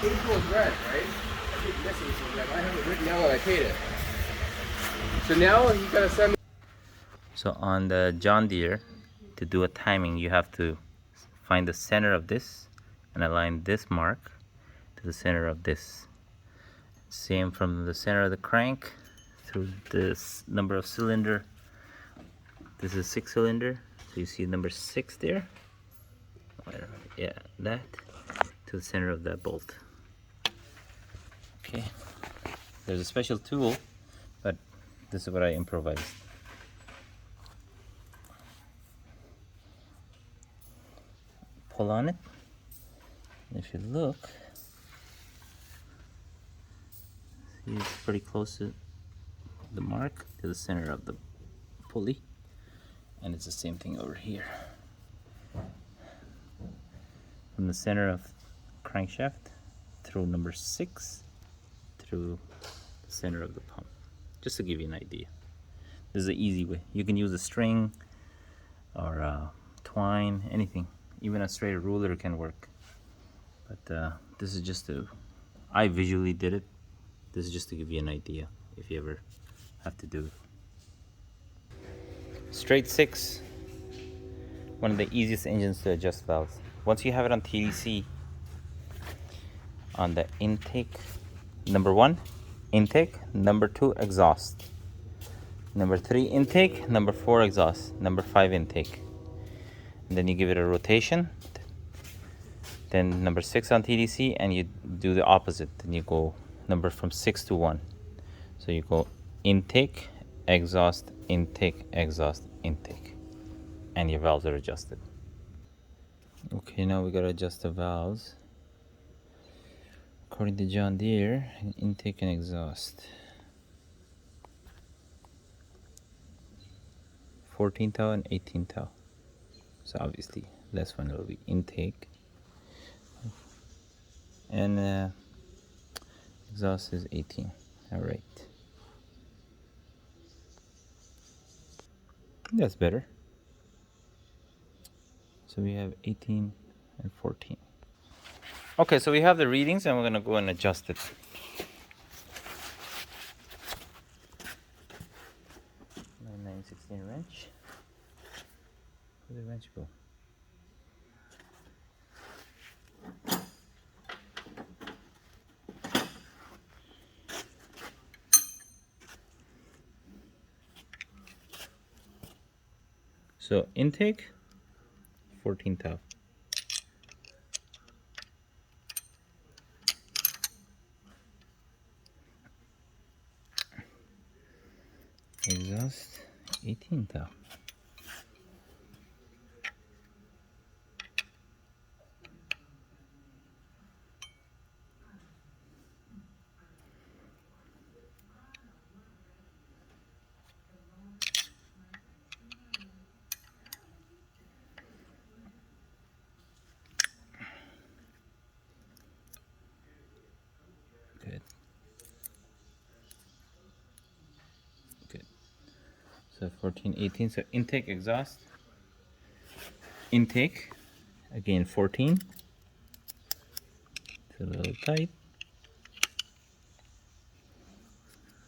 April is red, right? I keep missing something. I have it written down and I paid it. So now he's gonna send me. So on the John Deere, to do a timing, you have to find the center of this and align this mark to the center of this. Same from the center of the crank through this number of cylinder. This is 6-cylinder, so you see number 6 there. Yeah, that to the center of that bolt. Okay, there's a special tool, but this is what I improvised. Pull on it, and if you look, see it's pretty close to the mark, to the center of the pulley, and it's the same thing over here. From the center of crankshaft through number 6 through the center of the pump, just to give you an idea. This is an easy way. You can use a string or twine, anything. Even a straight ruler can work. But this is just to, I visually did it. This is just to give you an idea if you ever have to do it. Straight 6, one of the easiest engines to adjust valves. Once you have it on TDC, on the intake, number 1, intake, number 2, exhaust, number 3, intake, number 4, exhaust, number 5, intake. And then you give it a rotation, then number 6 on TDC, and you do the opposite. Then you go number from 6 to 1. So you go intake, exhaust, intake, exhaust, intake, and your valves are adjusted. Okay, now we gotta adjust the valves according to John Deere, intake and exhaust. 14 thou and 18 thou. So obviously this one will be intake, and exhaust is 18. All right, that's better. So we have 18 and 14. Okay, so we have the readings, and we're gonna go and adjust it. 9/16 wrench. Where'd the wrench go? So intake, 14 thou. Exhaust, 18 thou. Good. Good. So 14, 18. So intake, exhaust. Intake, again 14. It's a little tight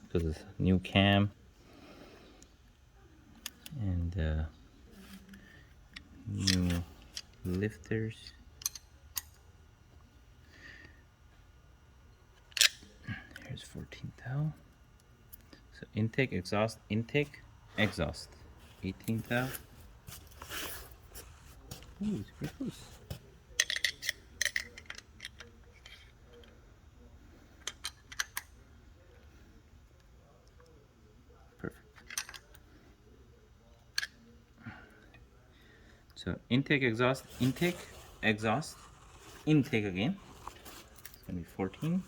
because it's new cam and new lifters. Here's 14 thou. So intake, exhaust, intake, exhaust. 18 thou. Ooh, it's pretty close. Perfect. So intake, exhaust, intake, exhaust, intake again. It's gonna be 14.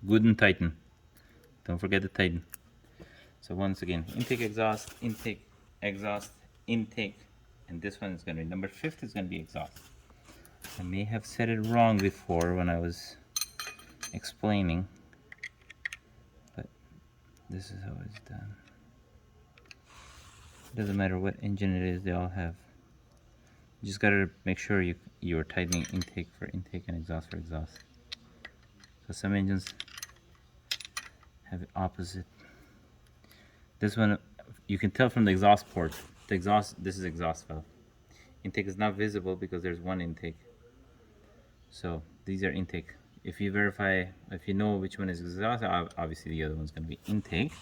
Good and tighten. Don't forget to tighten. So once again, intake, exhaust, intake, exhaust, intake, and this one is going to be number 5 is going to be exhaust. I may have said it wrong before when I was explaining, but this is how it's done. Doesn't matter what engine it is, they all have. You just gotta make sure you're tightening intake for intake and exhaust for exhaust. So some engines have it opposite. This one, you can tell from the exhaust port. The exhaust, this is exhaust valve. Intake is not visible because there's one intake. So these are intake. If you verify, if you know which one is exhaust, obviously the other one's gonna be intake.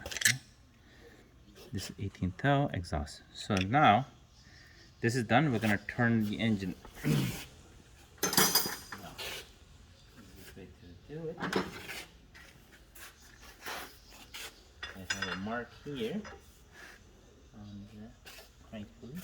Okay. This is 18 thou exhaust. So now this is done. We're gonna turn the engine. Easiest way to do it. I have a mark here on the crank pulley.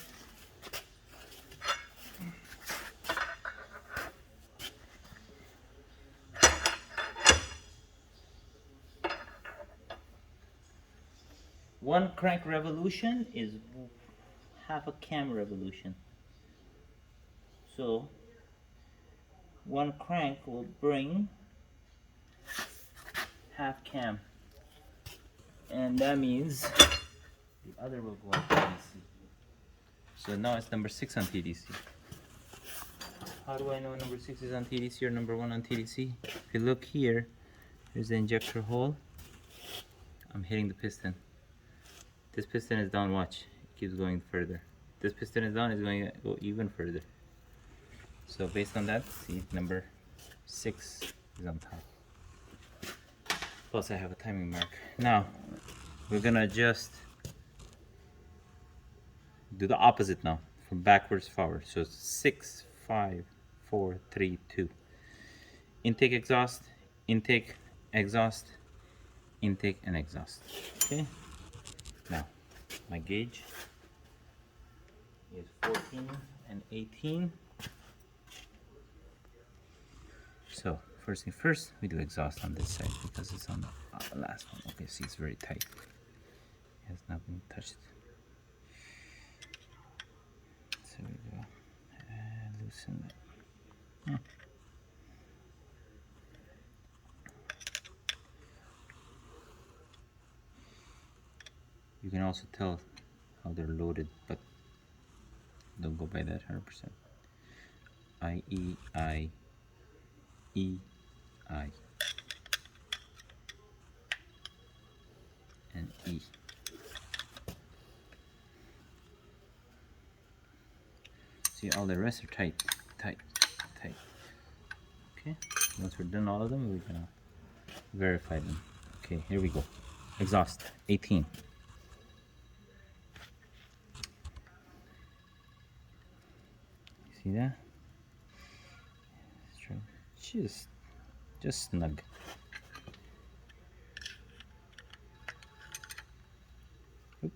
One crank revolution is half a cam revolution. So one crank will bring half cam, and that means the other will go on TDC. So now it's number 6 on TDC. How do I know number 6 is on TDC or number 1 on TDC? If you look here, there's the injector hole. I'm hitting the piston. This piston is down, watch. It keeps going further. This piston is down, it's going to go even further. So based on that, see, number 6 is on top. Plus I have a timing mark. Now, we're gonna just do the opposite now, from backwards forward. So it's 6, 5, 4, 3, 2. Intake, exhaust, intake, exhaust, intake, and exhaust. Okay? Now, my gauge is 14 and 18. So, first thing first, we do exhaust on this side because it's on the last one. Okay, see, it's very tight. It has not been touched. So we go and loosen it. You can also tell how they're loaded, but don't go by that 100%. I, E, I, E, I, and E. See, all the rest are tight, tight, tight. Okay, once we're done all of them, we're gonna verify them. Okay, here we go. Exhaust, 18. See that? Just snug. Oops.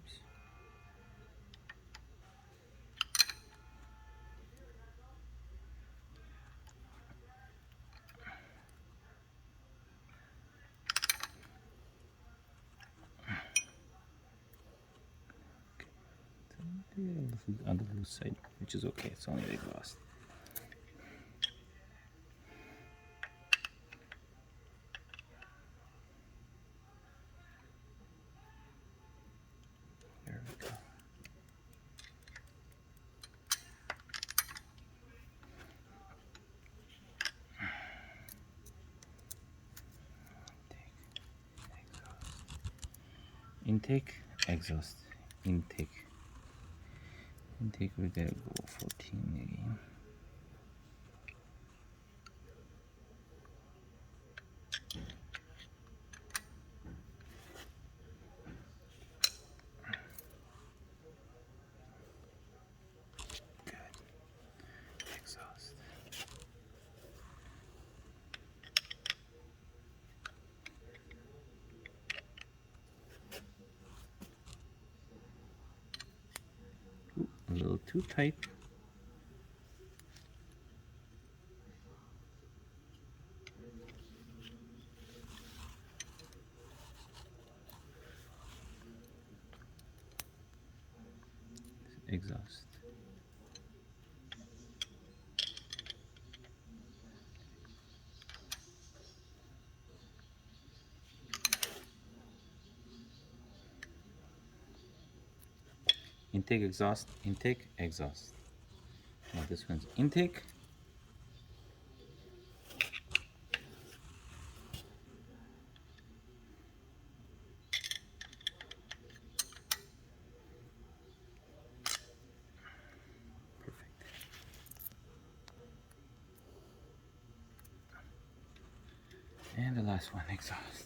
On the loose side, which is okay. It's only the exhaust. There we go. Intake, exhaust, intake. Intake, we gotta go 14 again. Good. Exhaust. Ooh, a little too tight. Exhaust. Intake, exhaust, intake, exhaust. Now this one's intake. Perfect. And the last one, exhaust.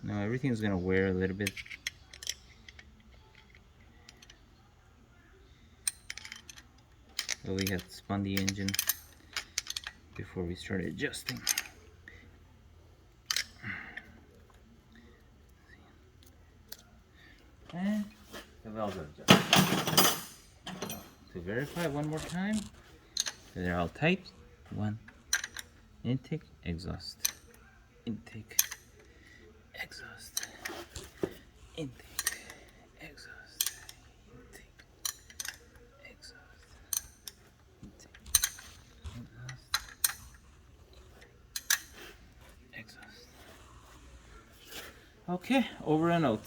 Now everything's gonna wear a little bit. But we had spun the engine before we started adjusting. And the valves are adjusted. To verify one more time, they're all tight. One, intake, exhaust, intake, exhaust, intake, exhaust, intake, exhaust, intake, exhaust, exhaust. Okay, over and out.